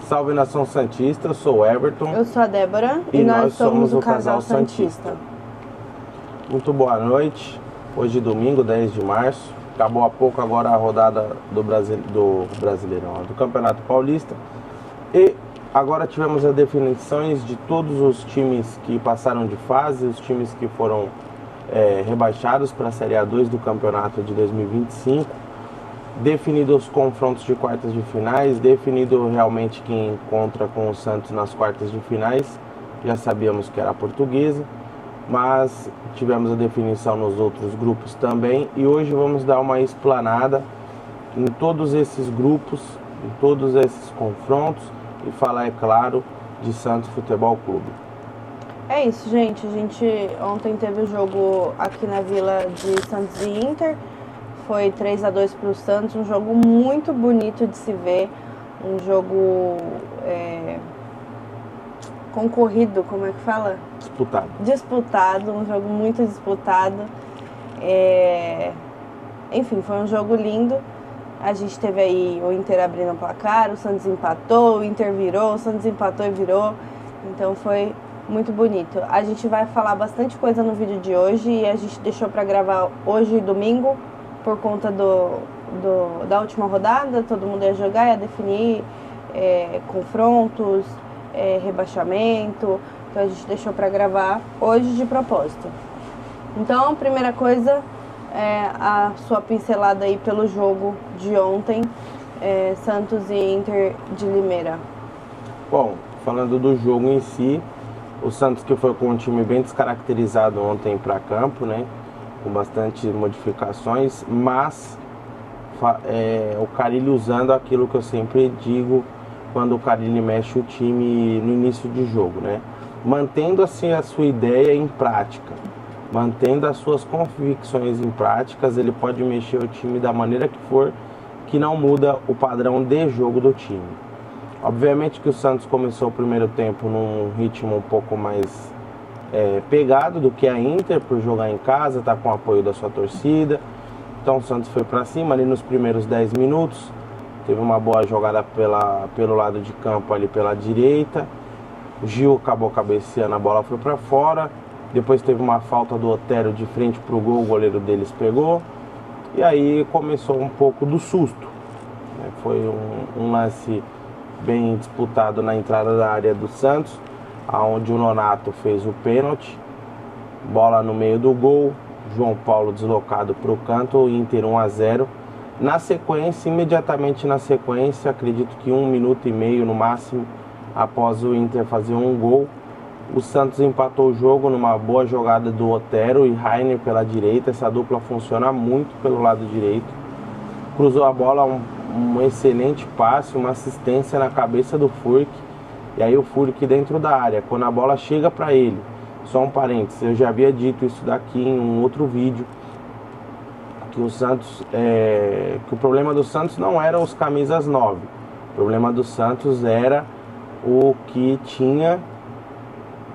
Salve Nação Santista, eu sou o Everton. Eu sou a Débora e nós somos o Casal Santista. Muito boa noite. Hoje domingo, 10 de março. Acabou há pouco agora a rodada do Brasileirão, do Campeonato Paulista. E agora tivemos as definições de todos os times que passaram de fase, os times que foram rebaixados para a Série A2 do Campeonato de 2025. Definidos os confrontos de quartas de finais, definido realmente quem encontra com o Santos nas quartas de finais. Já sabíamos que era a Portuguesa, mas tivemos a definição nos outros grupos também. E hoje vamos dar uma explanada em todos esses grupos, em todos esses confrontos e falar, é claro, de Santos Futebol Clube. É isso, gente. A gente ontem teve o jogo aqui na Vila de Santos e Inter. Foi 3-2 para o Santos, um jogo muito bonito de se ver, um jogo concorrido, como é que fala? Disputado, um jogo muito disputado. Enfim, foi um jogo lindo. A gente teve aí o Inter abrindo o placar, o Santos empatou, o Inter virou, o Santos empatou e virou. Então foi muito bonito. A gente vai falar bastante coisa no vídeo de hoje e a gente deixou para gravar hoje, domingo, por conta da última rodada. Todo mundo ia jogar, ia definir confrontos, rebaixamento. Então a gente deixou para gravar hoje de propósito. Então, a primeira coisa é a sua pincelada aí pelo jogo de ontem, Santos e Inter de Limeira. Bom, falando do jogo em si, o Santos que foi com um time bem descaracterizado ontem para campo, né? Com bastante modificações, mas o Carille usando aquilo que eu sempre digo quando o Carille mexe o time no início de jogo, né? Mantendo assim a sua ideia em prática, mantendo as suas convicções em práticas, ele pode mexer o time da maneira que for, que não muda o padrão de jogo do time. Obviamente que o Santos começou o primeiro tempo num ritmo um pouco mais pegado do que a Inter, por jogar em casa, tá com o apoio da sua torcida. Então o Santos foi para cima ali nos primeiros 10 minutos, teve uma boa jogada pelo lado de campo ali pela direita. O Gil acabou cabeceando, a bola foi para fora. Depois teve uma falta do Otero de frente pro gol, o goleiro deles pegou. E aí começou um pouco do susto, né? Foi um lance bem disputado na entrada da área do Santos, onde o Nonato fez o pênalti, bola no meio do gol, João Paulo deslocado para o canto, Inter 1-0. Na sequência, imediatamente na sequência, acredito que 1 minuto e meio no máximo, após o Inter fazer um gol, o Santos empatou o jogo numa boa jogada do Otero e Rainer pela direita. Essa dupla funciona muito pelo lado direito. Cruzou a bola, um excelente passe, uma assistência na cabeça do Furk. E aí o Furk dentro da área, quando a bola chega para ele, só um parênteses, eu já havia dito isso daqui em um outro vídeo, que o Santos, que o problema do Santos não era os camisas 9, o problema do Santos era o que tinha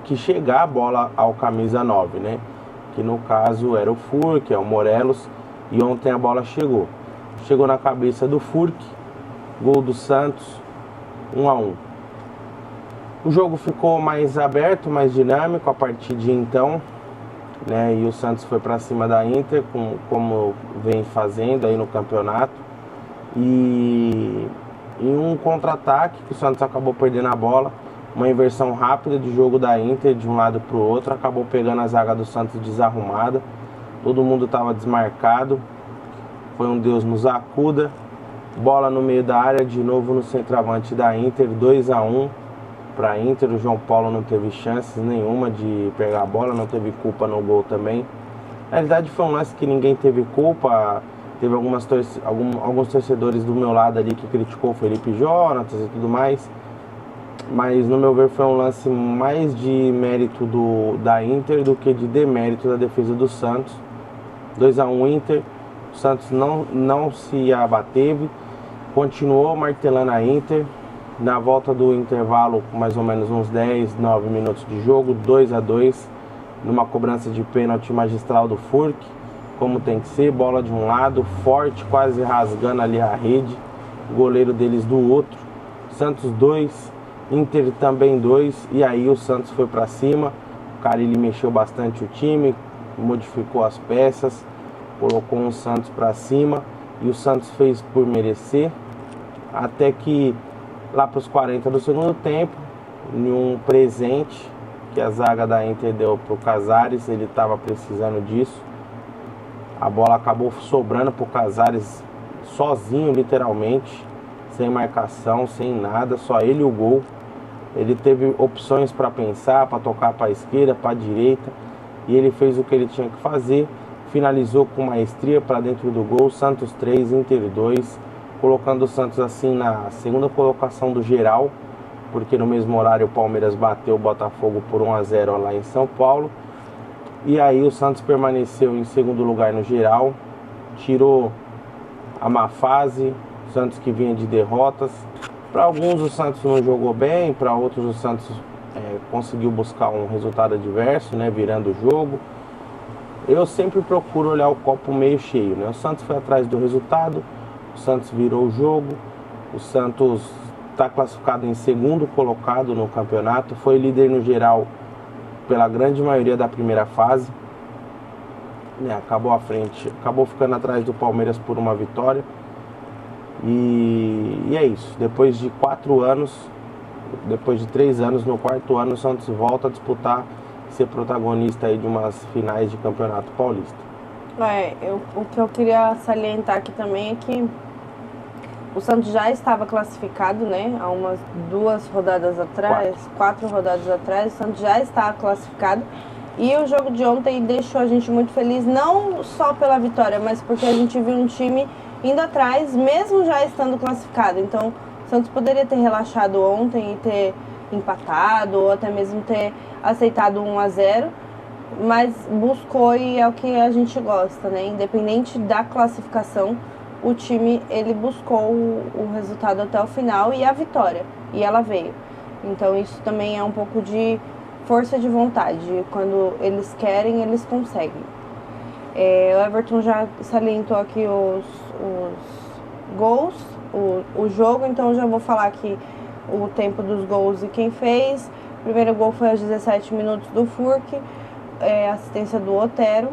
que chegar a bola ao camisa 9, né? Que no caso era o Furk, é o Morelos, e ontem a bola chegou na cabeça do Furk, gol do Santos, 1-1. O jogo ficou mais aberto, mais dinâmico a partir de então, né? E o Santos foi para cima da Inter, como vem fazendo aí no campeonato. E em um contra-ataque que o Santos acabou perdendo a bola, uma inversão rápida de jogo da Inter de um lado para o outro, acabou pegando a zaga do Santos desarrumada. Todo mundo estava desmarcado. Foi um Deus nos acuda. Bola no meio da área, de novo no centroavante da Inter, 2-1 para a Inter. O João Paulo não teve chances nenhuma de pegar a bola, não teve culpa no gol também. Na realidade foi um lance que ninguém teve culpa. Teve alguns torcedores do meu lado ali que criticou o Felipe Jonatas e tudo mais. Mas no meu ver foi um lance mais de mérito da Inter do que de demérito da defesa do Santos. 2-1 Inter. O Santos não se abateve, continuou martelando a Inter. Na volta do intervalo, mais ou menos uns 10, 9 minutos de jogo, 2-2. numa cobrança de pênalti magistral do Furk, como tem que ser, bola de um lado, forte, quase rasgando ali a rede, o goleiro deles do outro. Santos 2, Inter também 2, e aí o Santos foi para cima. O Carille mexeu bastante o time, modificou as peças, colocou um Santos para cima, e o Santos fez por merecer, até que lá para os 40 do segundo tempo, em um presente que a zaga da Inter deu para o Casares, ele estava precisando disso. A bola acabou sobrando para o Casares sozinho, literalmente, sem marcação, sem nada, só ele e o gol. Ele teve opções para pensar, para tocar para a esquerda, para a direita, e ele fez o que ele tinha que fazer, finalizou com maestria para dentro do gol. Santos 3, Inter 2, colocando o Santos assim na segunda colocação do geral, porque no mesmo horário o Palmeiras bateu o Botafogo por 1-0 lá em São Paulo. E aí o Santos permaneceu em segundo lugar no geral, tirou a má fase, o Santos que vinha de derrotas. Para alguns o Santos não jogou bem, para outros o Santos conseguiu buscar um resultado adverso, né, virando o jogo. Eu sempre procuro olhar o copo meio cheio, né? O Santos foi atrás do resultado, o Santos virou o jogo, o Santos está classificado em segundo colocado no campeonato, foi líder no geral pela grande maioria da primeira fase, né? Acabou à frente, acabou ficando atrás do Palmeiras por uma vitória. E é isso, depois de 4 anos, depois de 3 anos, no 4º ano o Santos volta a disputar, ser protagonista aí de umas finais de campeonato paulista. O que eu queria salientar aqui também é que o Santos já estava classificado, né? Há umas 2 rodadas atrás, 4 rodadas atrás, o Santos já está classificado. E o jogo de ontem deixou a gente muito feliz, não só pela vitória, mas porque a gente viu um time indo atrás, mesmo já estando classificado. Então, o Santos poderia ter relaxado ontem e ter empatado, ou até mesmo ter aceitado 1-0, mas buscou, e é o que a gente gosta, né? Independente da classificação, o time, ele buscou o resultado até o final e a vitória, e ela veio. Então isso também é um pouco de força de vontade, quando eles querem, eles conseguem. O Everton já salientou aqui os gols, o jogo, então eu já vou falar aqui o tempo dos gols e quem fez. O primeiro gol foi aos 17 minutos do Furk, assistência do Otero.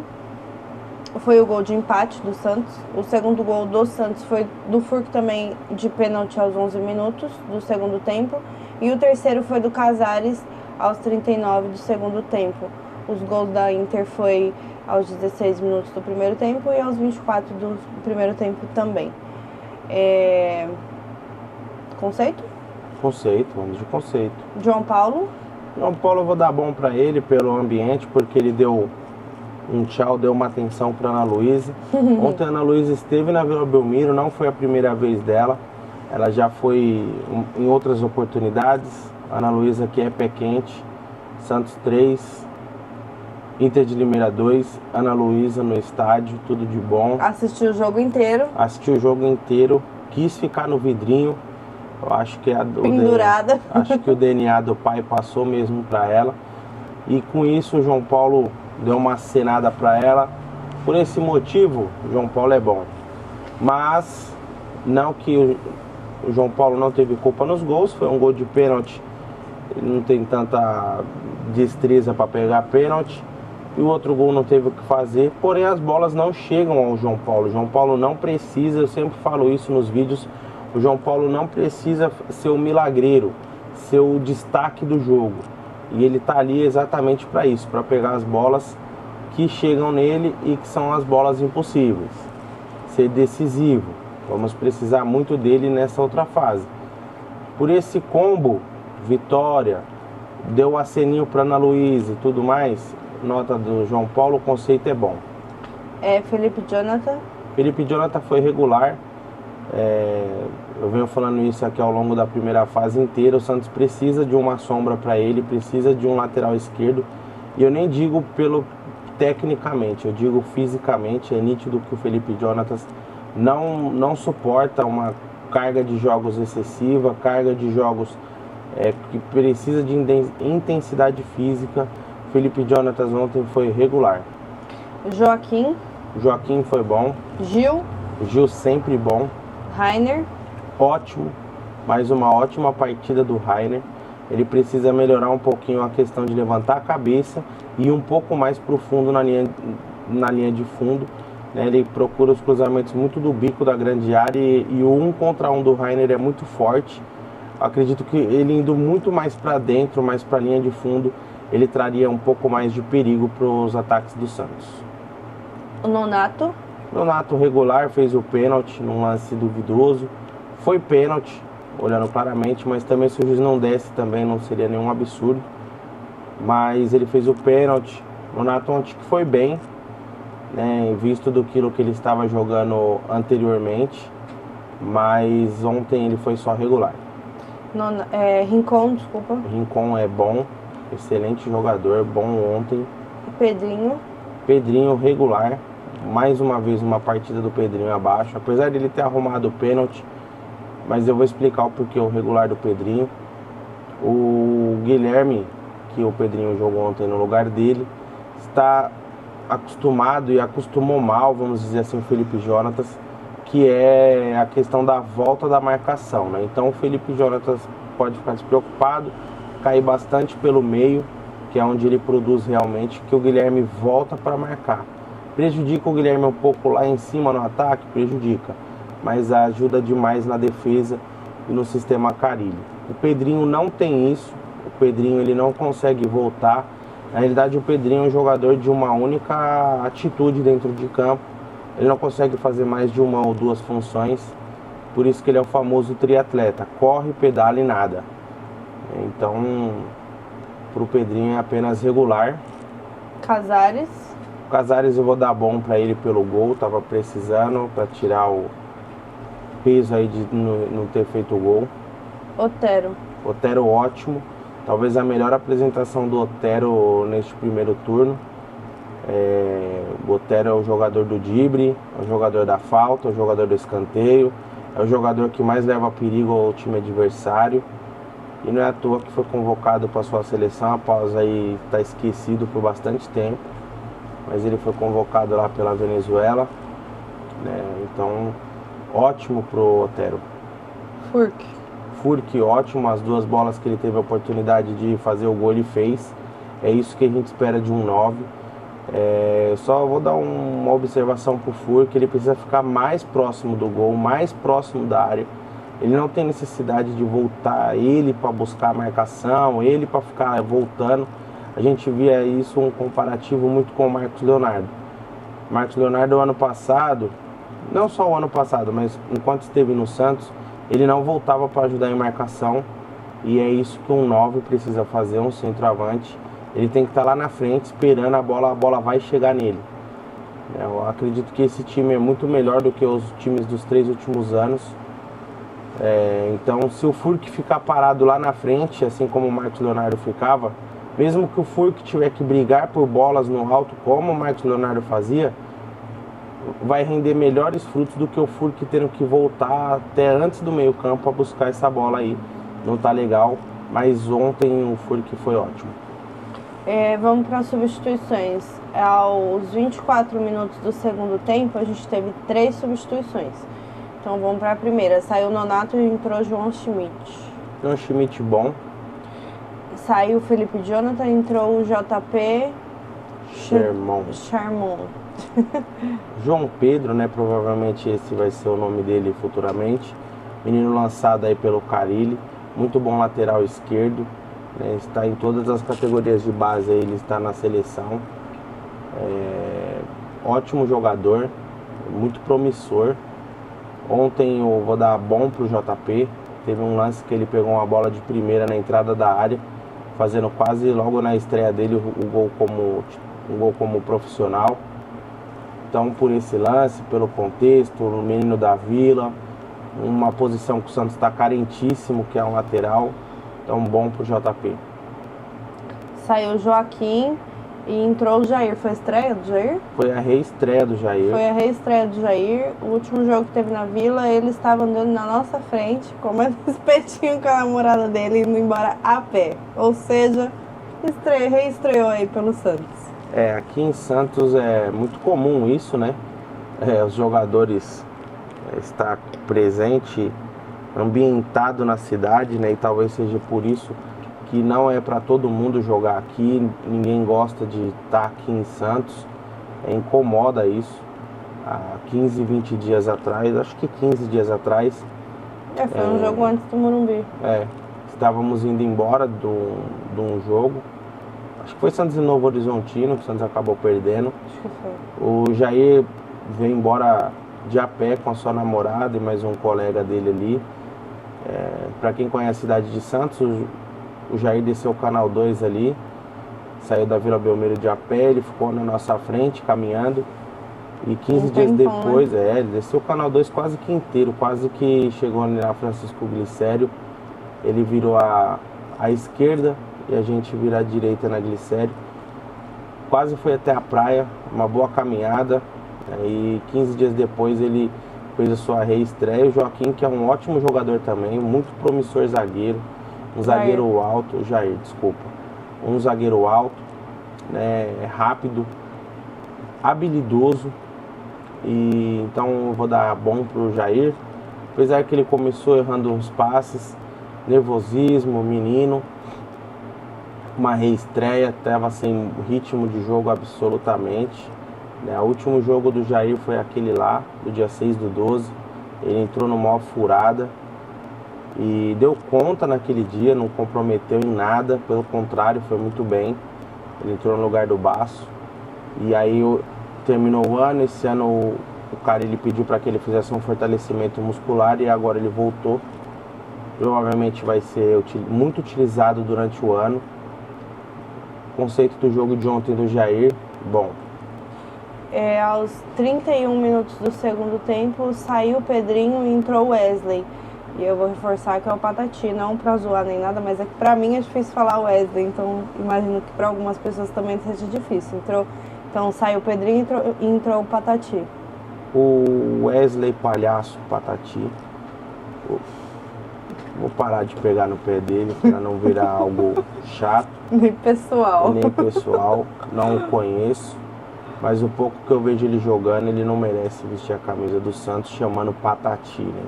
Foi o gol de empate do Santos. O segundo gol do Santos foi do Furk também, de pênalti aos 11 minutos do segundo tempo. E o terceiro foi do Casares aos 39 do segundo tempo. Os gols da Inter foi aos 16 minutos do primeiro tempo e aos 24 do primeiro tempo também. Conceito? Conceito, vamos de conceito. João Paulo? João Paulo eu vou dar bom para ele pelo ambiente, porque ele deu um tchau, deu uma atenção para Ana Luísa. Ontem a Ana Luísa esteve na Vila Belmiro, não foi a primeira vez dela, ela já foi em outras oportunidades. A Ana Luísa que é pé quente. Santos 3, Inter de Limeira 2, Ana Luísa no estádio, tudo de bom. Assistiu o jogo inteiro. Assistiu o jogo inteiro, quis ficar no vidrinho. Eu acho que pendurada. Acho que o DNA do pai passou mesmo para ela. E com isso o João Paulo deu uma acenada para ela. Por esse motivo, o João Paulo é bom. Mas não que o João Paulo não teve culpa nos gols, foi um gol de pênalti. Ele não tem tanta destreza para pegar pênalti. E o outro gol não teve o que fazer. Porém as bolas não chegam ao João Paulo. O João Paulo não precisa, eu sempre falo isso nos vídeos, o João Paulo não precisa ser o milagreiro, ser o destaque do jogo. E ele está ali exatamente para isso, para pegar as bolas que chegam nele e que são as bolas impossíveis. Ser decisivo. Vamos precisar muito dele nessa outra fase. Por esse combo, vitória, deu o aceninho para Ana Luísa e tudo mais, nota do João Paulo, o conceito é bom. Felipe Jonathan? Felipe Jonathan foi regular. Eu venho falando isso aqui ao longo da primeira fase inteira. O Santos precisa de uma sombra para ele, precisa de um lateral esquerdo. E eu nem digo tecnicamente, eu digo fisicamente. É nítido que o Felipe Jonathan não suporta uma carga de jogos excessiva, carga de jogos que precisa de intensidade física. Felipe Jonatas ontem foi regular. Joaquim. Joaquim foi bom. Gil. Gil sempre bom. Rainer. Ótimo. Mais uma ótima partida do Rainer. Ele precisa melhorar um pouquinho a questão de levantar a cabeça e ir um pouco mais profundo na linha de fundo. Ele procura os cruzamentos muito do bico da grande área e o 1 contra 1 do Rainer é muito forte. Acredito que ele indo muito mais para dentro, mais para a linha de fundo, ele traria um pouco mais de perigo para os ataques do Santos. O Nonato. Nonato regular, fez o pênalti num lance duvidoso. Foi pênalti, olhando claramente, mas também se o juiz não desse também não seria nenhum absurdo. Mas ele fez o pênalti. Nonato ontem que foi bem, né, visto do que ele estava jogando anteriormente, mas ontem ele foi só regular. Rincon, desculpa. Rincon é bom, excelente jogador, bom ontem. Pedrinho. Pedrinho regular, mais uma vez uma partida do Pedrinho abaixo, apesar dele ter arrumado o pênalti, mas eu vou explicar o porquê o regular do Pedrinho. O Guilherme, que o Pedrinho jogou ontem no lugar dele, está acostumado e acostumou mal, vamos dizer assim, o Felipe Jonatas, que é a questão da volta da marcação, né? Então o Felipe Jonatas pode ficar despreocupado, cair bastante pelo meio, que é onde ele produz realmente, que o Guilherme volta para marcar. Prejudica o Guilherme um pouco lá em cima no ataque, prejudica, mas ajuda demais na defesa e no sistema Carille. O Pedrinho não tem isso, o Pedrinho ele não consegue voltar. Na realidade o Pedrinho é um jogador de uma única atitude dentro de campo, ele não consegue fazer mais de uma ou duas funções, por isso que ele é o famoso triatleta, corre, pedala e nada. Então, para o Pedrinho é apenas regular. Casares. Casares eu vou dar bom para ele pelo gol, tava precisando para tirar o peso aí de não ter feito o gol. Otero. Otero ótimo, talvez a melhor apresentação do Otero neste primeiro turno. O Otero é o jogador do drible, é o jogador da falta, é o jogador do escanteio, é o jogador que mais leva perigo ao time adversário. E não é à toa que foi convocado para sua seleção após aí estar esquecido por bastante tempo. Mas ele foi convocado lá pela Venezuela, né? Então, ótimo pro Otero. Furk, ótimo. As duas bolas que ele teve a oportunidade de fazer o gol, ele fez. É isso que a gente espera de um 9. Só vou dar uma observação pro Furk, ele precisa ficar mais próximo do gol, mais próximo da área. Ele não tem necessidade de voltar ele para buscar a marcação, ele para ficar voltando. A gente via isso, um comparativo muito com o Marcos Leonardo. Marcos Leonardo, o ano passado, não só o ano passado, mas enquanto esteve no Santos, ele não voltava para ajudar em marcação. E é isso que um 9 precisa fazer, um centroavante. Ele tem que estar lá na frente esperando a bola vai chegar nele. Eu acredito que esse time é muito melhor do que os times dos 3 últimos anos. Então, se o Furk ficar parado lá na frente, assim como o Marcos Leonardo ficava, mesmo que o Furk tiver que brigar por bolas no alto, como o Marcos Leonardo fazia, vai render melhores frutos do que o Furk tendo que voltar até antes do meio campo para buscar essa bola aí. Não tá legal, mas ontem o Furk foi ótimo. Vamos para as substituições. Aos 24 minutos do segundo tempo, a gente teve 3 substituições. Então vamos para a primeira. Saiu o Nonato e entrou João Schmidt. João Schmidt bom. Saiu o Felipe Jonathan, entrou o JP Charmon. João Pedro, né? Provavelmente esse vai ser o nome dele futuramente. Menino lançado aí pelo Carille. Muito bom lateral esquerdo. Né, está em todas as categorias de base, ele está na seleção. Ótimo jogador, muito promissor. Ontem eu vou dar bom pro JP. Teve um lance que ele pegou uma bola de primeira na entrada da área, fazendo quase logo na estreia dele um gol como profissional. Então, por esse lance, pelo contexto, o menino da Vila, uma posição que o Santos está carentíssimo, que é um lateral. Então, bom pro JP. Saiu o Joaquim e entrou o Jair. Foi a estreia do Jair? Foi a reestreia do Jair. Foi a reestreia do Jair. O último jogo que teve na Vila, ele estava andando na nossa frente, comendo espetinho com a namorada dele, indo embora a pé. Ou seja, reestreou aí pelo Santos. Aqui em Santos é muito comum isso, né? Os jogadores estar presente, ambientado na cidade, né? E talvez seja por isso que não é para todo mundo jogar aqui, ninguém gosta de estar aqui em Santos, incomoda isso. Há 15, 20 dias atrás, acho que 15 dias atrás. Foi um jogo antes do Morumbi. Estávamos indo embora de um jogo, acho que foi Santos e Novo Horizontino, que o Santos acabou perdendo. Acho que foi. O Jair veio embora de a pé com a sua namorada e mais um colega dele ali. Para quem conhece a cidade de Santos, o Jair desceu o Canal 2 ali, saiu da Vila Belmiro de a pé, ele ficou na nossa frente caminhando. E 15 dias depois, ele desceu o Canal 2 quase que inteiro, quase que chegou ali na Francisco Glicério. Ele virou à esquerda e a gente vira à direita na Glicério. Quase foi até a praia, uma boa caminhada. E 15 dias depois ele fez a sua reestreia. O Joaquim, que é um ótimo jogador também, muito promissor zagueiro. Um zagueiro alto, Jair, desculpa. Um zagueiro alto, né, rápido, habilidoso. E então eu vou dar bom pro Jair. Apesar que ele começou errando uns passes, nervosismo, menino. Uma reestreia, estava sem ritmo de jogo absolutamente. O último jogo do Jair foi aquele lá, do dia 6/12. Ele entrou numa maior furada e deu conta naquele dia, não comprometeu em nada, pelo contrário, foi muito bem. Ele entrou no lugar do Baço. E aí terminou o ano, esse ano o cara ele pediu para que ele fizesse um fortalecimento muscular e agora ele voltou. Provavelmente vai ser muito utilizado durante o ano. Conceito do jogo de ontem do Jair, bom. Aos 31 minutos do segundo tempo, saiu o Pedrinho e entrou o Wesley. E eu vou reforçar que é o Patati, não pra zoar nem nada, mas é que pra mim é difícil falar Wesley, então imagino que pra algumas pessoas também seja difícil. Então saiu o Pedrinho e entrou o Patati. O Wesley Palhaço Patati, vou parar de pegar no pé dele para não virar algo chato. Nem pessoal. Nem pessoal, não o conheço. Mas o pouco que eu vejo ele jogando, ele não merece vestir a camisa do Santos chamando Patati, né?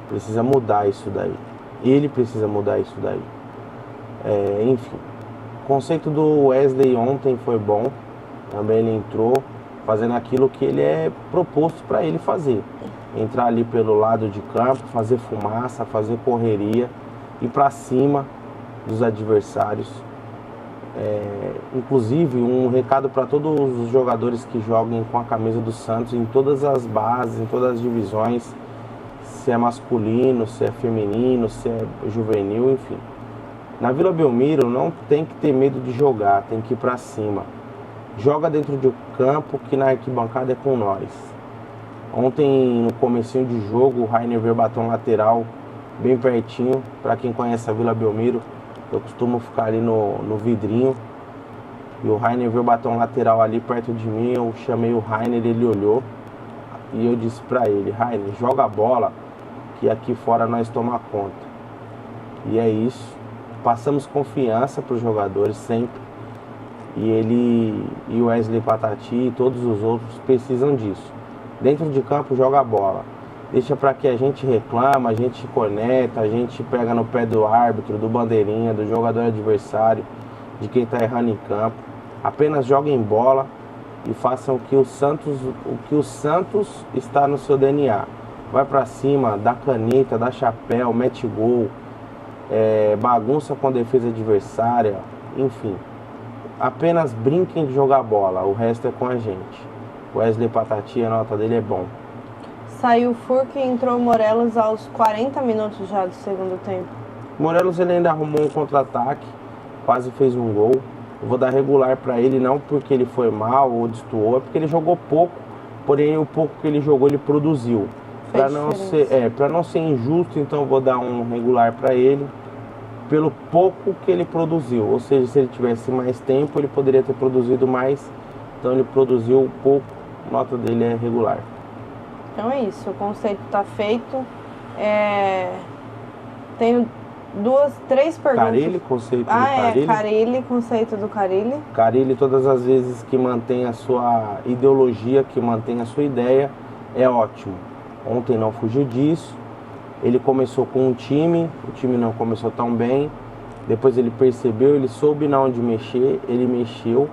Precisa mudar isso daí. Ele precisa mudar isso daí. Enfim, o conceito do Wesley ontem foi bom. Também ele entrou fazendo aquilo que ele é proposto para ele fazer. Entrar ali pelo lado de campo, fazer fumaça, fazer correria, ir para cima dos adversários. Inclusive, um recado para todos os jogadores que joguem com a camisa do Santos em todas as bases, em todas as divisões, se é masculino, se é feminino, se é juvenil, enfim. Na Vila Belmiro não tem que ter medo de jogar, tem que ir para cima. Joga dentro do campo, que na arquibancada é com nós. Ontem, no comecinho de jogo, o Rainer veio bater um lateral bem pertinho. Para quem conhece a Vila Belmiro, eu costumo ficar ali no vidrinho. E o Rainer veio bater um lateral ali perto de mim. Eu chamei o Rainer, ele olhou. E eu disse para ele: Rainer, joga a bola, que aqui fora nós tomamos conta. E é isso. Passamos confiança para os jogadores sempre. E ele e o Wesley Patati e todos os outros precisam disso. Dentro de campo, joga a bola. Deixa para que a gente reclama, a gente corneta, a gente pega no pé do árbitro, do bandeirinha, do jogador adversário, de quem está errando em campo. Apenas joguem bola e façam o que o Santos está no seu DNA. Vai para cima, dá caneta, dá chapéu, mete gol, bagunça com a defesa adversária, enfim. Apenas brinquem de jogar bola, o resto é com a gente. Wesley Patati, a nota dele é bom. Saiu o Furque e entrou o Morelos aos 40 minutos já do segundo tempo. Morelos ele ainda arrumou um contra-ataque, quase fez um gol. Eu vou dar regular para ele, não porque ele foi mal ou destoou, é porque ele jogou pouco, porém o pouco que ele jogou ele produziu. Para não ser injusto, então eu vou dar um regular para ele pelo pouco que ele produziu. Ou seja, se ele tivesse mais tempo, ele poderia ter produzido mais. Então ele produziu pouco, a nota dele é regular. Então é isso, o conceito está feito. Tenho três perguntas. Carille, conceito do Carille. Carille, conceito do Carille. Carille, todas as vezes que mantém a sua ideologia, que mantém a sua ideia, é ótimo. Ontem não fugiu disso. Ele começou com um time, o time não começou tão bem. Depois ele percebeu, ele soube na onde mexer, ele mexeu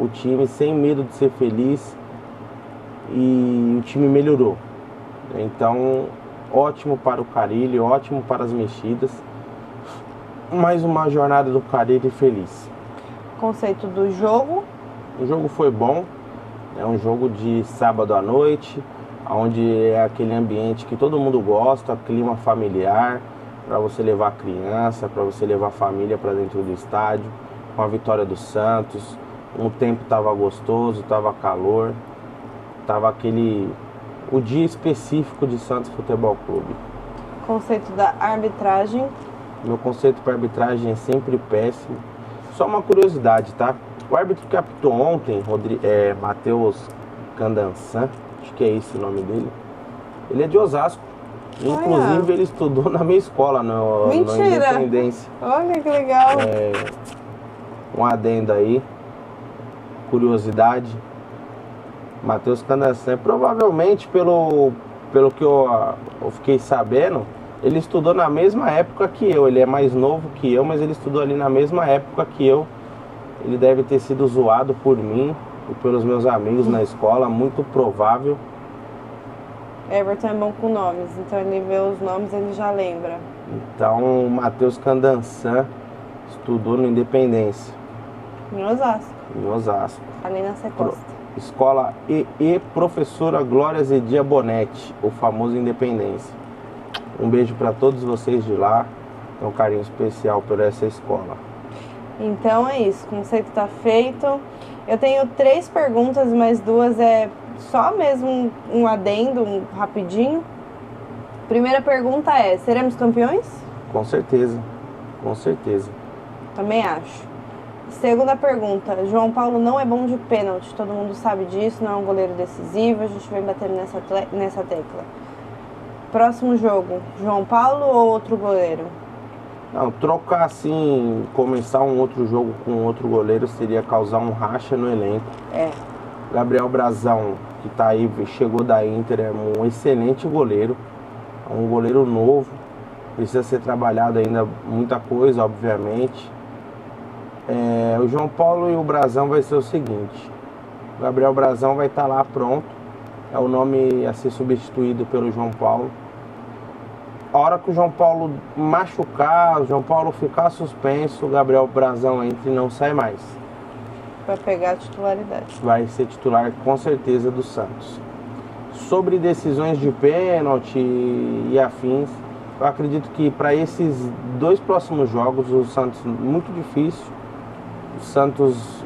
o time sem medo de ser feliz e o time melhorou. Então, ótimo para o Carille, ótimo para as mexidas. Mais uma jornada do Carille feliz. Conceito do jogo. O jogo foi bom, é um jogo de sábado à noite, onde é aquele ambiente que todo mundo gosta, clima familiar, para você levar a criança, para você levar a família para dentro do estádio, com a vitória do Santos. O tempo estava gostoso, estava calor, estava o dia específico de Santos Futebol Clube. Conceito da arbitragem. Meu conceito para arbitragem é sempre péssimo. Só uma curiosidade, tá? O árbitro que apitou ontem, Matheus Candansan, acho que é esse o nome dele, ele é de Osasco. Inclusive ele estudou na minha escola, no Independência. Olha que legal. Um adendo aí, curiosidade. Matheus Candansan, provavelmente pelo que eu fiquei sabendo, ele estudou na mesma época que eu. Ele é mais novo que eu, mas ele estudou ali na mesma época que eu. Ele deve ter sido zoado por mim e pelos meus amigos na escola, muito provável. Everton é bom com nomes, então ele vê os nomes e ele já lembra. Então, o Matheus Candansan estudou no Independência. Em Osasco. Em Osasco. Ali na Secosta. Escola EE Professora Glória Zedia Bonetti, o famoso Independência. Um beijo para todos vocês de lá. Tem um carinho especial por essa escola. Então é isso, o conceito está feito. Eu tenho 3 perguntas, mas 2 é só mesmo um adendo, rapidinho. Primeira pergunta é, seremos campeões? Com certeza, com certeza. Também acho. Segunda pergunta, João Paulo não é bom de pênalti, todo mundo sabe disso, não é um goleiro decisivo, a gente vem batendo nessa tecla. Próximo jogo, João Paulo ou outro goleiro? Não, trocar assim, começar um outro jogo com outro goleiro seria causar um racha no elenco. Gabriel Brazão, que tá aí, chegou da Inter, é um excelente goleiro. É um goleiro novo, precisa ser trabalhado ainda muita coisa, obviamente. O João Paulo e o Brazão vai ser o seguinte: o Gabriel Brazão vai estar lá pronto, é o nome a ser substituído pelo João Paulo. A hora que o João Paulo machucar, o João Paulo ficar suspenso, o Gabriel Brazão entra e não sai mais. Vai pegar a titularidade. Vai ser titular com certeza do Santos. Sobre decisões de pênalti e afins, eu acredito que para esses 2 próximos jogos, o Santos, muito difícil, o Santos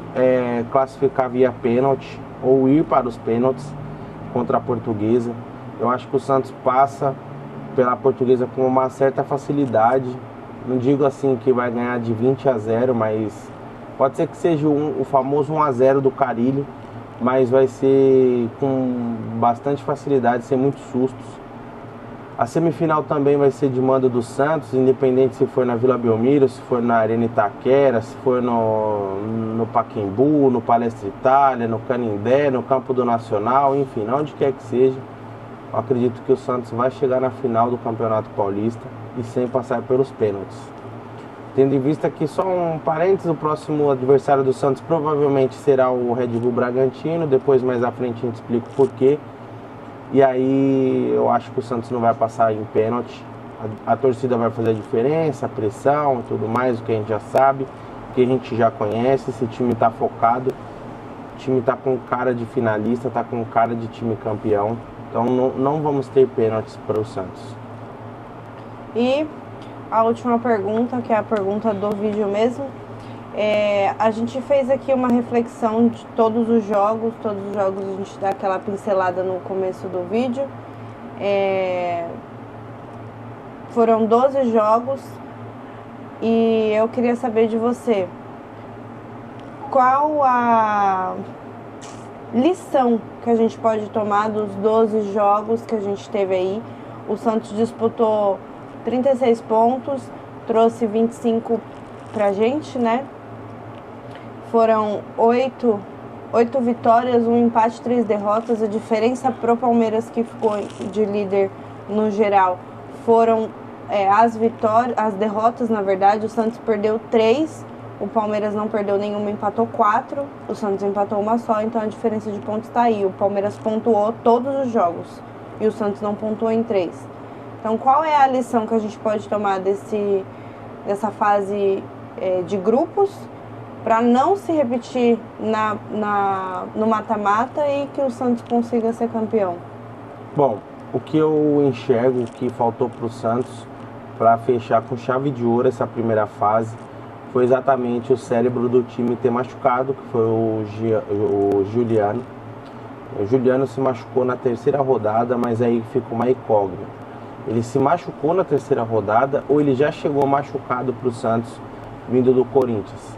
classificar via pênalti ou ir para os pênaltis contra a Portuguesa. Eu acho que o Santos passa pela Portuguesa com uma certa facilidade. Não digo assim que vai ganhar de 20-0, mas pode ser que seja o famoso 1-0 do Carille, mas vai ser com bastante facilidade, sem muitos sustos. A semifinal também vai ser de mando do Santos, independente se for na Vila Belmiro, se for na Arena Itaquera, se for no Pacaembu, no Palestra Itália, no Canindé, no Campo do Nacional, enfim, onde quer que seja. Eu acredito que o Santos vai chegar na final do Campeonato Paulista e sem passar pelos pênaltis. Tendo em vista que, só um parênteses, o próximo adversário do Santos provavelmente será o Red Bull Bragantino, depois mais à frente a gente explica o porquê. E aí eu acho que o Santos não vai passar em pênalti. A torcida vai fazer a diferença, a pressão e tudo mais, o que a gente já sabe, o que a gente já conhece. Esse time está focado, o time está com cara de finalista, está com cara de time campeão. Então não vamos ter pênaltis para o Santos. E a última pergunta, que é a pergunta do vídeo mesmo. A gente fez aqui uma reflexão de todos os jogos a gente dá aquela pincelada no começo do vídeo. Foram 12 jogos e eu queria saber de você, qual a lição que a gente pode tomar dos 12 jogos que a gente teve aí. O Santos disputou 36 pontos, trouxe 25 pra gente, né? Foram 8 vitórias, um empate, 3 derrotas. A diferença pro Palmeiras, que ficou de líder no geral, foram as derrotas, na verdade. O Santos perdeu 3, o Palmeiras não perdeu nenhuma, empatou 4, o Santos empatou uma só, então a diferença de pontos está aí. O Palmeiras pontuou todos os jogos e o Santos não pontuou em 3. Então, qual é a lição que a gente pode tomar dessa fase de grupos, para não se repetir no mata-mata e que o Santos consiga ser campeão? Bom, o que eu enxergo que faltou para o Santos para fechar com chave de ouro essa primeira fase foi exatamente o cérebro do time ter machucado, que foi o Juliano. O Juliano se machucou na terceira rodada, mas aí fica uma incógnita. Ele se machucou na terceira rodada ou ele já chegou machucado para o Santos vindo do Corinthians?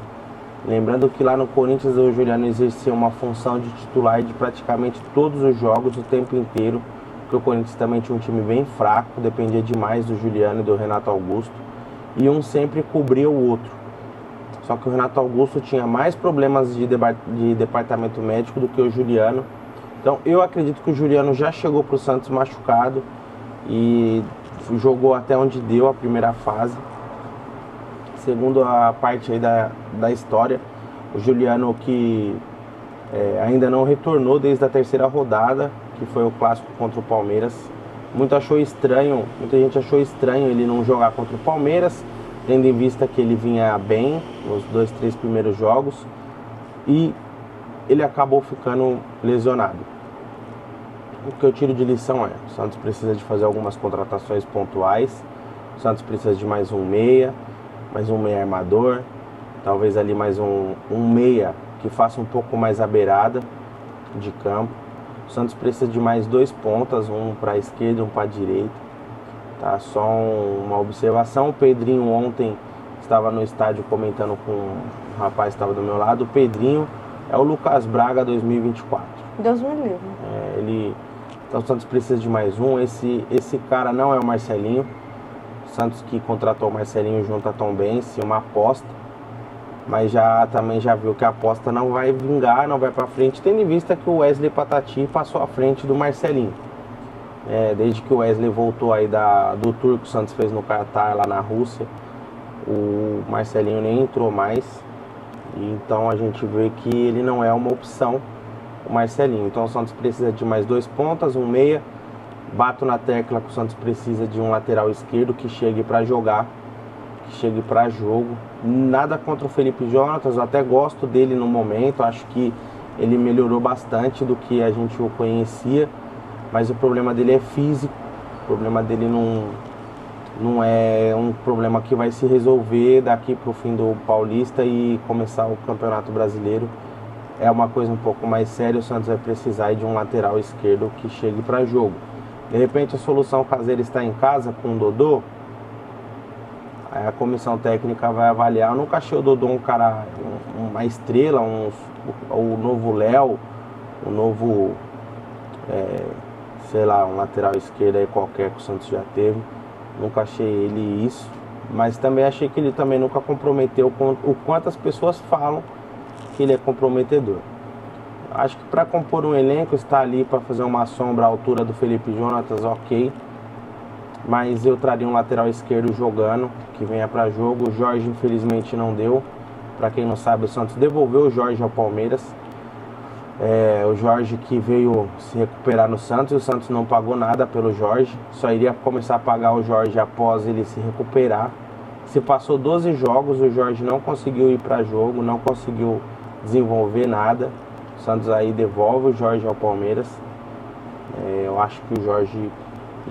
Lembrando que lá no Corinthians o Juliano exercia uma função de titular de praticamente todos os jogos o tempo inteiro, porque o Corinthians também tinha um time bem fraco, dependia demais do Juliano e do Renato Augusto, e um sempre cobria o outro. Só que o Renato Augusto tinha mais problemas de departamento médico do que o Juliano. Então eu acredito que o Juliano já chegou para o Santos machucado e jogou até onde deu a primeira fase. Segundo a parte aí da história, o Juliano que ainda não retornou desde a terceira rodada, que foi o clássico contra o Palmeiras. Muita gente achou estranho ele não jogar contra o Palmeiras, tendo em vista que ele vinha bem nos 2, 3 primeiros jogos, e ele acabou ficando lesionado. O que eu tiro de lição é: o Santos precisa de fazer algumas contratações pontuais, o Santos precisa de mais um meia armador, talvez ali mais um meia que faça um pouco mais a beirada de campo. O Santos precisa de mais 2 pontas, um para a esquerda e um para a direita. Tá? Só uma observação: o Pedrinho ontem estava no estádio comentando com um rapaz que estava do meu lado. O Pedrinho é o Lucas Braga 2024. Deus me livre. Então o Santos precisa de mais um. Esse cara não é o Marcelinho. O Santos que contratou o Marcelinho junto a Tombense, uma aposta, mas também já viu que a aposta não vai vingar, não vai para frente, tendo em vista que o Wesley Patati passou à frente do Marcelinho. Desde que o Wesley voltou aí do tour que o Santos fez no Catar, lá na Rússia, o Marcelinho nem entrou mais. Então a gente vê que ele não é uma opção, o Marcelinho. Então o Santos precisa de mais 2 pontas, um meia. Bato na tecla que o Santos precisa de um lateral esquerdo que chegue para jogar, que chegue para jogo. Nada contra o Felipe Jonatas, eu até gosto dele no momento, acho que ele melhorou bastante do que a gente o conhecia, mas o problema dele é físico, o problema dele não é um problema que vai se resolver daqui para o fim do Paulista e começar o Campeonato Brasileiro. É uma coisa um pouco mais séria, o Santos vai precisar de um lateral esquerdo que chegue para jogo. De repente a solução caseira está em casa com o Dodô, aí a comissão técnica vai avaliar. Eu nunca achei o Dodô um cara, uma estrela, o novo Léo, o novo, sei lá, um lateral esquerdo aí qualquer que o Santos já teve. Nunca achei ele isso, mas também achei que ele também nunca comprometeu o quanto as pessoas falam que ele é comprometedor. Acho que para compor um elenco, está ali para fazer uma sombra à altura do Felipe Jonatas, ok. Mas eu traria um lateral esquerdo jogando, que venha para jogo. O Jorge infelizmente não deu. Para quem não sabe, o Santos devolveu o Jorge ao Palmeiras. O Jorge que veio se recuperar no Santos, e o Santos não pagou nada pelo Jorge. Só iria começar a pagar o Jorge após ele se recuperar. Se passou 12 jogos, o Jorge não conseguiu ir para jogo, não conseguiu desenvolver nada. O Santos aí devolve o Jorge ao Palmeiras. Eu acho que o Jorge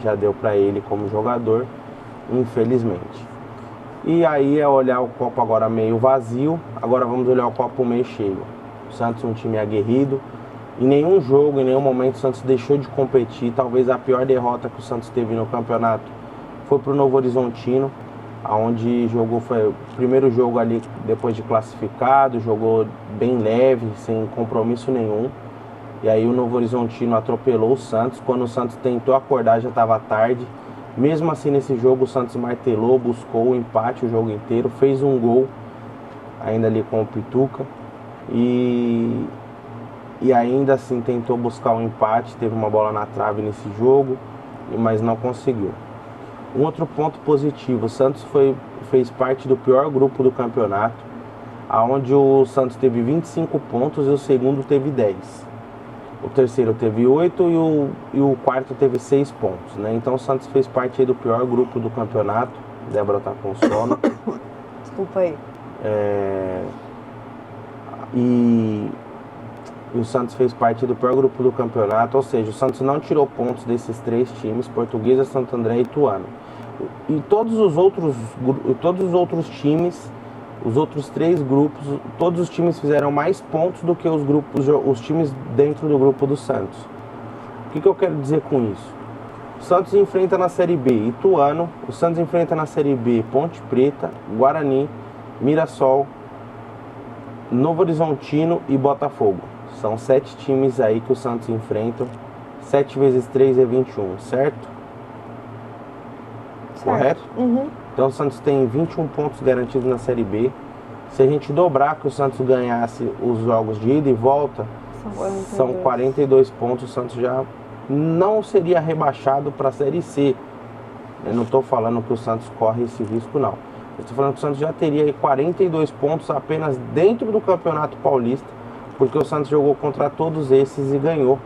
já deu para ele como jogador, infelizmente. E aí é olhar o copo agora meio vazio. Agora vamos olhar o copo meio cheio. O Santos é um time aguerrido. Em nenhum jogo, em nenhum momento o Santos deixou de competir. Talvez a pior derrota que o Santos teve no campeonato foi para o Novo Horizontino, onde foi o primeiro jogo ali depois de classificado, jogou bem leve, sem compromisso nenhum. E aí o Novo Horizontino atropelou o Santos. Quando o Santos tentou acordar já estava tarde. Mesmo assim, nesse jogo, o Santos martelou, buscou o empate o jogo inteiro, fez um gol ainda ali com o Pituca e ainda assim tentou buscar um empate, teve uma bola na trave nesse jogo, mas não conseguiu. Um outro ponto positivo, o Santos fez parte do pior grupo do campeonato, onde o Santos teve 25 pontos e o segundo teve 10. O terceiro teve 8 e o quarto teve 6 pontos, né? Então o Santos fez parte aí do pior grupo do campeonato. Débora tá com sono. Desculpa aí. E o Santos fez parte do pior grupo do campeonato, ou seja, o Santos não tirou pontos desses 3 times, Portuguesa, Santo André e Ituano. E todos os outros times, os outros 3 grupos, todos os times fizeram mais pontos do que os times dentro do grupo do Santos. O que eu quero dizer com isso? O Santos enfrenta na Série B Ituano, o Santos enfrenta na Série B Ponte Preta, Guarani, Mirassol, Novo Horizontino e Botafogo. São 7 times aí que o Santos enfrenta. 7 vezes 3 é 21, certo? Correto? Uhum. Então o Santos tem 21 pontos garantidos na Série B. Se a gente dobrar que o Santos ganhasse os jogos de ida e volta, são 42 pontos. O Santos já não seria rebaixado para a Série C. Eu não estou falando que o Santos corre esse risco, não. Eu estou falando que o Santos já teria 42 pontos apenas dentro do Campeonato Paulista, porque o Santos jogou contra todos esses e ganhou,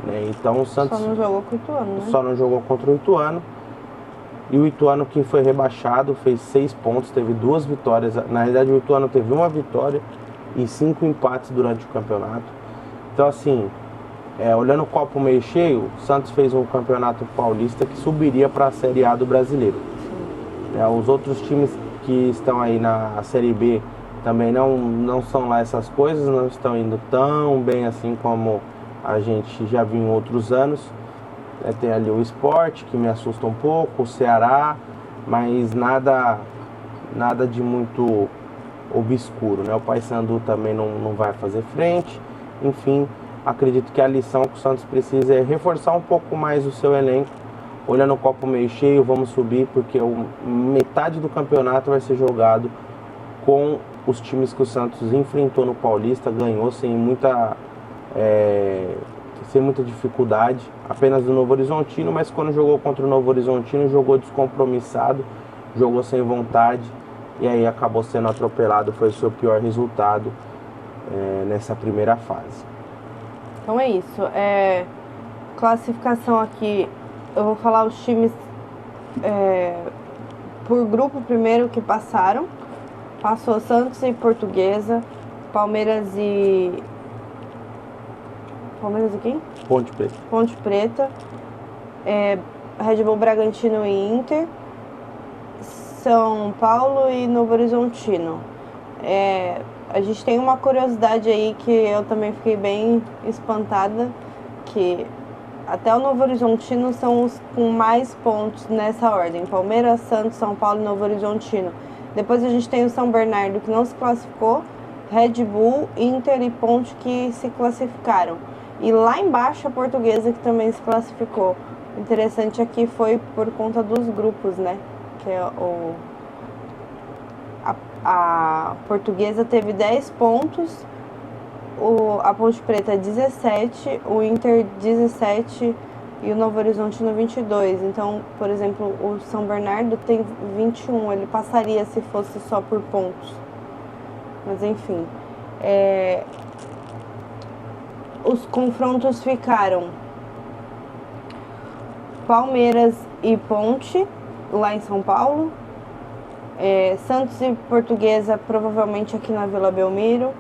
né? Então o Santos só não jogou com o Ituano, né? Só não jogou contra o Ituano. E o Ituano, que foi rebaixado, fez 6 pontos, teve 2 vitórias. Na realidade, o Ituano teve 1 vitória e 5 empates durante o campeonato. Então, assim, olhando o copo meio cheio, o Santos fez um campeonato paulista que subiria para a Série A do Brasileiro. Os outros times que estão aí na Série B também não são lá essas coisas, não estão indo tão bem assim como a gente já viu em outros anos. Tem ali o Sport, que me assusta um pouco, o Ceará, mas nada de muito obscuro, né? O Paysandu também não vai fazer frente. Enfim, acredito que a lição que o Santos precisa é reforçar um pouco mais o seu elenco. Olhando o copo meio cheio, vamos subir, porque metade do campeonato vai ser jogado com os times que o Santos enfrentou no Paulista, ganhou sem muita dificuldade, apenas do Novo Horizontino, mas quando jogou contra o Novo Horizontino, jogou descompromissado, jogou sem vontade, e aí acabou sendo atropelado, foi o seu pior resultado nessa primeira fase. Então é isso, classificação aqui, eu vou falar os times por grupo primeiro que passaram. Passou Santos e Portuguesa, Palmeiras e quem? Ponte Preta. Ponte Preta, Red Bull Bragantino e Inter, São Paulo e Novo Horizontino. A gente tem uma curiosidade aí que eu também fiquei bem espantada, que até o Novo Horizontino são os com mais pontos nessa ordem. Palmeiras, Santos, São Paulo e Novo Horizontino. Depois a gente tem o São Bernardo, que não se classificou, Red Bull, Inter e Ponte, que se classificaram. E lá embaixo a Portuguesa, que também se classificou. O interessante aqui foi por conta dos grupos, né? Que a Portuguesa teve 10 pontos, a Ponte Preta 17, o Inter 17 e o Novo Horizontino 22. Então, por exemplo, o São Bernardo tem 21, ele passaria se fosse só por pontos. Mas enfim, os confrontos ficaram Palmeiras e Ponte, lá em São Paulo, Santos e Portuguesa, provavelmente aqui na Vila Belmiro,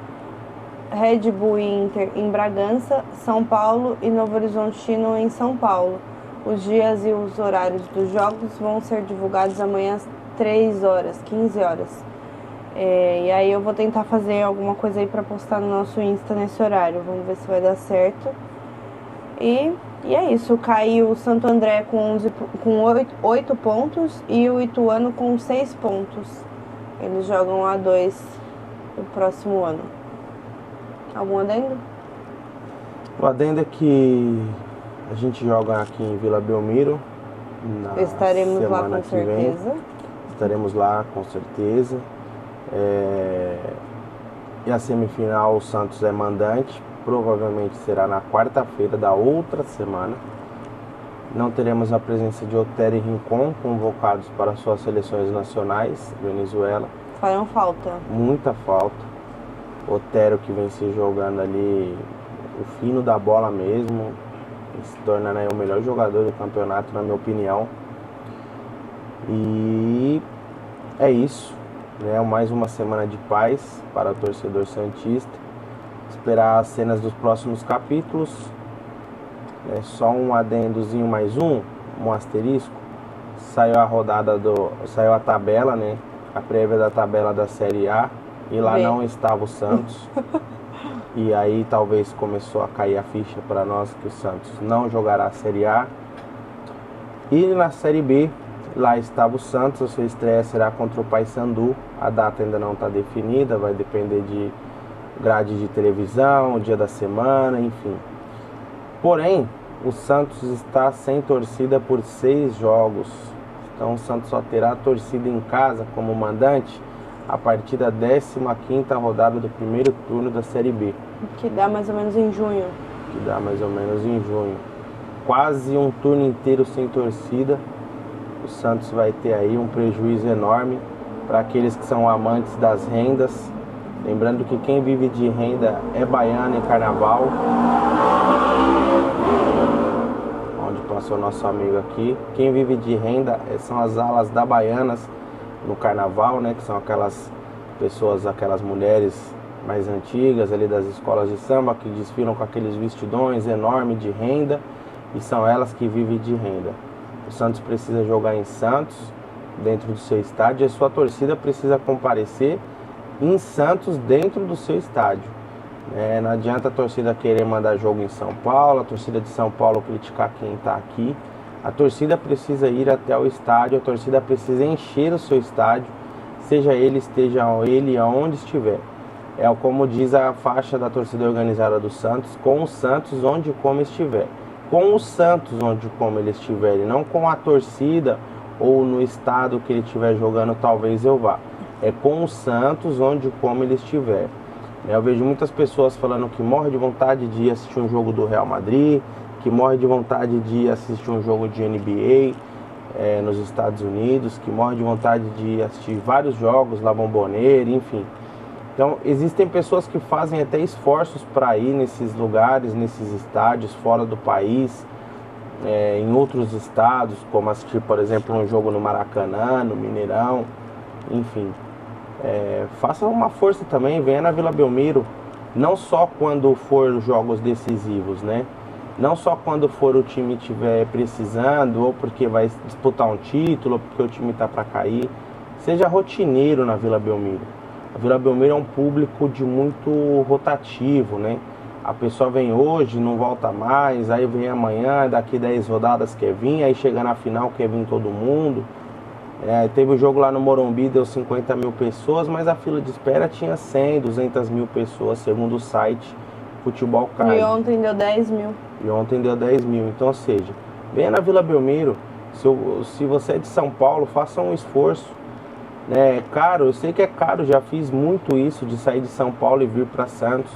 Red Bull e Inter em Bragança, São Paulo e Novo Horizontino em São Paulo. Os dias e os horários dos jogos vão ser divulgados amanhã às 3 horas, 15 horas. E aí eu vou tentar fazer alguma coisa aí pra postar no nosso Insta nesse horário. Vamos ver se vai dar certo. E é isso. Caiu o Santo André com 8 pontos e o Ituano com 6 pontos. Eles jogam A2 no próximo ano. Algum adendo? O adendo é que a gente joga aqui em Vila Belmiro na Estaremos lá semana com que vem. certeza. Estaremos lá com certeza. E a semifinal, o Santos é mandante, provavelmente será na quarta-feira da outra semana. Não teremos a presença de Otero e Rincon, convocados para suas seleções nacionais, Venezuela. Farão falta. Muita falta. Otero, que vem se jogando ali o fino da bola mesmo, se tornando aí o melhor jogador do campeonato, na minha opinião. E é isso, né? Mais uma semana de paz para o torcedor santista. Esperar as cenas dos próximos capítulos. Só um adendozinho, mais um asterisco. Saiu a tabela, né? A prévia da tabela da Série A. E lá não estava o Santos. E aí talvez começou a cair a ficha para nós que o Santos não jogará a Série A. E na Série B, lá estava o Santos. A sua estreia será contra o Paysandu. A data ainda não está definida, vai depender de grade de televisão, dia da semana, enfim. Porém, o Santos está sem torcida por 6 jogos. Então o Santos só terá torcida em casa como mandante a partir da 15ª rodada do primeiro turno da Série B. Que dá mais ou menos em junho. Quase um turno inteiro sem torcida. O Santos vai ter aí um prejuízo enorme para aqueles que são amantes das rendas. Lembrando que quem vive de renda é baiano em carnaval. Onde passou nosso amigo aqui. Quem vive de renda são as alas da Baianas no carnaval, né? Que são aquelas pessoas, aquelas mulheres mais antigas ali das escolas de samba que desfilam com aqueles vestidões enormes de renda. E são elas que vivem de renda. O Santos precisa jogar em Santos, dentro do seu estádio. E a sua torcida precisa comparecer em Santos, dentro do seu estádio. Não adianta a torcida querer mandar jogo em São Paulo, a torcida de São Paulo criticar quem está aqui. A torcida precisa ir até o estádio, a torcida precisa encher o seu estádio, esteja ele aonde estiver. É como diz a faixa da torcida organizada do Santos: com o Santos onde e como estiver. Com o Santos onde e como ele estiver, e não com a torcida ou no estado que ele estiver jogando, talvez eu vá. É com o Santos onde e como ele estiver. Eu vejo muitas pessoas falando que morre de vontade de ir assistir um jogo do Real Madrid, que morre de vontade de ir assistir um jogo de NBA nos Estados Unidos, que morre de vontade de ir assistir vários jogos, La Bombonera, enfim. Então, existem pessoas que fazem até esforços para ir nesses lugares, nesses estádios, fora do país, em outros estados, como assistir, por exemplo, um jogo no Maracanã, no Mineirão, enfim. Faça uma força também, venha na Vila Belmiro, não só quando for jogos decisivos, né? Não só quando for o time estiver precisando, ou porque vai disputar um título, ou porque o time está para cair. Seja rotineiro na Vila Belmiro. A Vila Belmiro é um público de muito rotativo, né? A pessoa vem hoje, não volta mais, aí vem amanhã, daqui 10 rodadas quer vir, aí chega na final quer vir todo mundo. Teve o jogo lá no Morumbi, deu 50 mil pessoas, mas a fila de espera tinha 100, 200 mil pessoas, segundo o site Futebol Card. E ontem deu 10 mil. Então, ou seja, venha na Vila Belmiro. Se você é de São Paulo, faça um esforço. É caro, eu sei que é caro, já fiz muito isso, de sair de São Paulo e vir para Santos.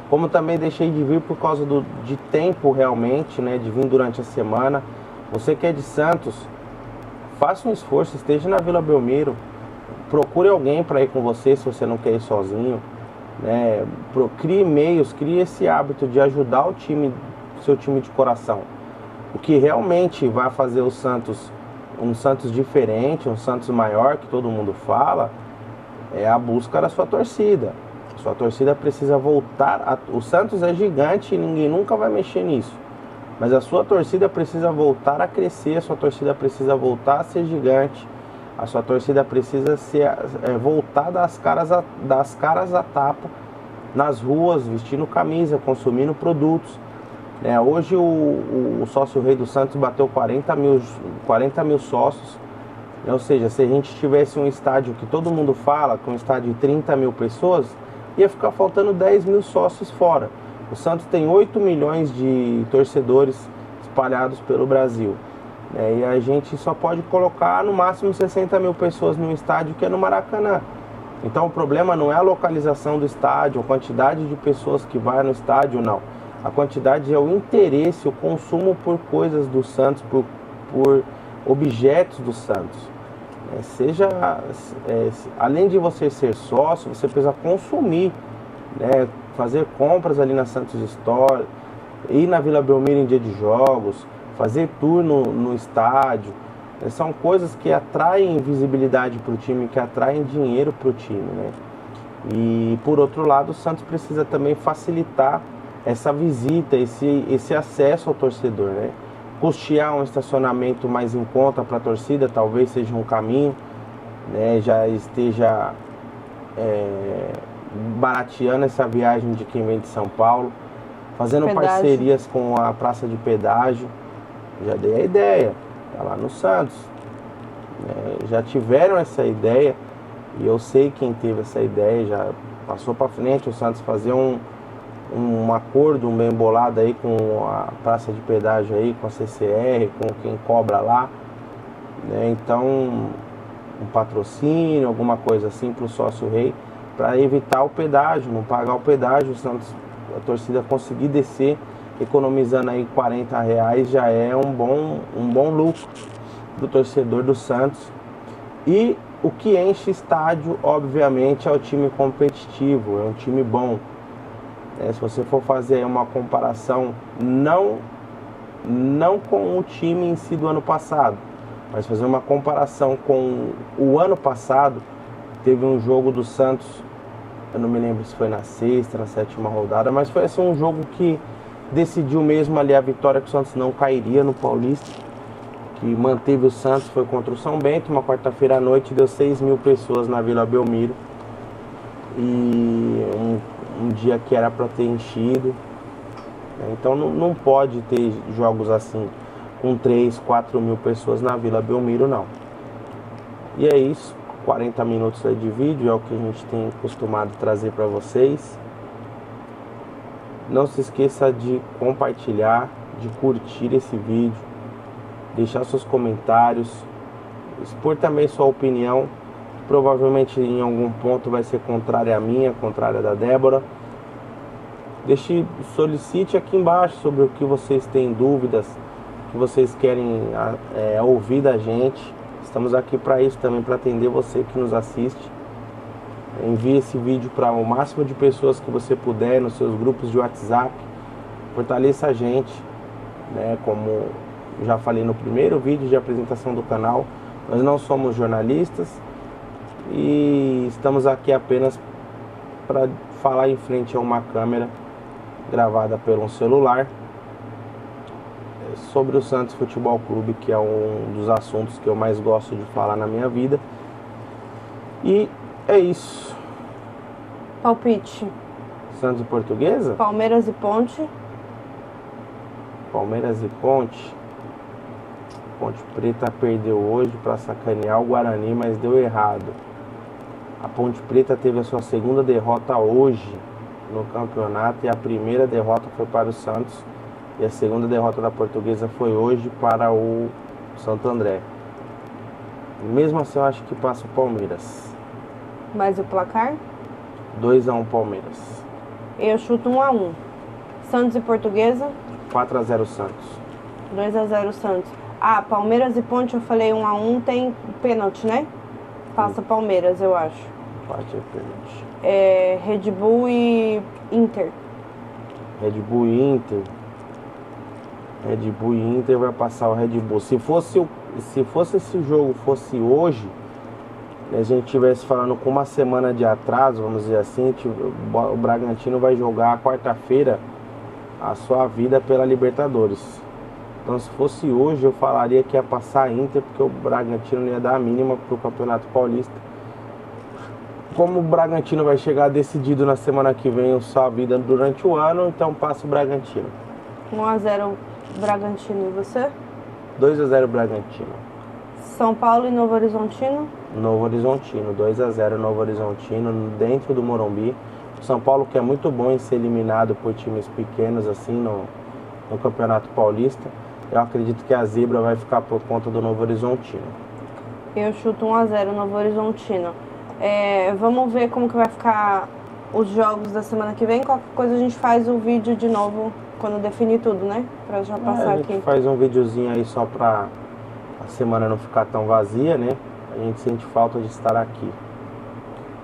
Como também deixei de vir por causa de tempo realmente, né, de vir durante a semana. Você que é de Santos, faça um esforço, esteja na Vila Belmiro. Procure alguém para ir com você se você não quer ir sozinho. Crie meios, crie esse hábito de ajudar seu time de coração. O que realmente vai fazer o Santos um Santos diferente, um Santos maior, que todo mundo fala, é a busca da sua torcida. A sua torcida precisa voltar. O Santos é gigante e ninguém nunca vai mexer nisso. Mas a sua torcida precisa voltar a crescer, a sua torcida precisa voltar a ser gigante. A sua torcida precisa voltar das caras a tapa nas ruas, vestindo camisa, consumindo produtos. Hoje o sócio rei do Santos bateu 40 mil sócios. Ou seja, se a gente tivesse um estádio que todo mundo fala, com um estádio de 30 mil pessoas, ia ficar faltando 10 mil sócios fora. O Santos tem 8 milhões de torcedores espalhados pelo Brasil. E a gente só pode colocar no máximo 60 mil pessoas no estádio, que é no Maracanã. Então o problema não é a localização do estádio, a quantidade de pessoas que vai no estádio, não. A quantidade é o interesse, o consumo por coisas do Santos, por objetos do Santos. Além de você ser sócio, você precisa consumir, né? Fazer compras ali na Santos Store, ir na Vila Belmiro em dia de jogos, fazer tour no estádio. São coisas que atraem visibilidade para o time, que atraem dinheiro para o time, né? E por outro lado, o Santos precisa também facilitar essa visita, esse acesso ao torcedor, né? Custear um estacionamento mais em conta para a torcida, talvez seja um caminho, né? Já esteja barateando essa viagem de quem vem de São Paulo, fazendo parcerias com a praça de pedágio. Já dei a ideia, tá lá no Santos, já tiveram essa ideia e eu sei quem teve essa ideia, já passou para frente o Santos fazer um acordo bem bolado aí com a praça de pedágio aí, com a CCR, com quem cobra lá, né? Então um patrocínio, alguma coisa assim para o sócio rei, para evitar o pedágio, não pagar o pedágio, o Santos, a torcida conseguir descer, economizando aí R$40 já é um bom lucro do torcedor do Santos. E o que enche estádio, obviamente, é o time competitivo, é um time bom. Se você for fazer uma comparação, não com o time em si do ano passado, mas fazer uma comparação com o ano passado, teve um jogo do Santos, eu não me lembro se foi na sexta, na sétima rodada, mas foi assim, um jogo que decidiu mesmo ali a vitória, que o Santos não cairia no Paulista, que manteve o Santos, foi contra o São Bento, uma quarta-feira à noite, deu 6 mil pessoas na Vila Belmiro, e um dia que era para ter enchido, então não pode ter jogos assim, com 3, 4 mil pessoas na Vila Belmiro, não. E é isso, 40 minutos aí de vídeo, é o que a gente tem costumado trazer para vocês. Não se esqueça de compartilhar, de curtir esse vídeo, deixar seus comentários, expor também sua opinião. Provavelmente em algum ponto vai ser contrária à minha, contrária da Débora. Solicite aqui embaixo sobre o que vocês têm dúvidas, o que vocês querem ouvir da gente. Estamos aqui para isso também, para atender você que nos assiste. Envie esse vídeo para o máximo de pessoas que você puder, nos seus grupos de WhatsApp. Fortaleça a gente, né? Como já falei no primeiro vídeo de apresentação do canal, nós não somos jornalistas e estamos aqui apenas para falar em frente a uma câmera gravada por um celular sobre o Santos Futebol Clube, que é um dos assuntos que eu mais gosto de falar na minha vida. E é isso. Palpite. Santos e Portuguesa? Palmeiras e Ponte. Palmeiras e Ponte. Ponte Preta perdeu hoje para sacanear o Guarani, mas deu errado. A Ponte Preta teve a sua segunda derrota hoje no campeonato e a primeira derrota foi para o Santos e a segunda derrota da Portuguesa foi hoje para o Santo André. Mesmo assim, eu acho que passa o Palmeiras. Mais o placar? 2-1 Palmeiras. Eu chuto 1-1. Santos e Portuguesa? 4-0 Santos. 2-0 Santos. Palmeiras e Ponte, eu falei 1-1, tem pênalti, né? Passa Palmeiras, eu acho. Empate é pênalti. Red Bull e Inter. Red Bull e Inter. Red Bull e Inter vai passar o Red Bull. Se fosse esse jogo fosse hoje, a gente estivesse falando com uma semana de atraso, vamos dizer assim, o Bragantino vai jogar quarta-feira a sua vida pela Libertadores. Então, se fosse hoje, eu falaria que ia passar a Inter, porque o Bragantino não ia dar a mínima para o Campeonato Paulista. Como o Bragantino vai chegar decidido na semana que vem a sua vida durante o ano, então passa o Bragantino. 1-0 Bragantino, e você? 2-0 Bragantino. São Paulo e Novo Horizontino? Novo Horizontino, 2-0 Novo Horizontino, dentro do Morumbi. O São Paulo, que é muito bom em ser eliminado por times pequenos assim no Campeonato Paulista. Eu acredito que a zebra vai ficar por conta do Novo Horizontino. Eu chuto 1-0 Novo Horizontino. Vamos ver como que vai ficar os jogos da semana que vem. Qualquer coisa a gente faz o vídeo de novo quando definir tudo, né? Pra já passar a gente aqui. faz um videozinho aí só pra a semana não ficar tão vazia, né? A gente sente falta de estar aqui.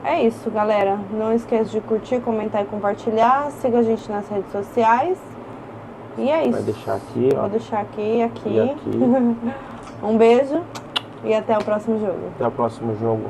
É isso, galera. Não esqueça de curtir, comentar e compartilhar. Siga a gente nas redes sociais. E é isso. Vai deixar aqui, ó. Vou deixar aqui e aqui. E aqui. Um beijo e até o próximo jogo. Até o próximo jogo.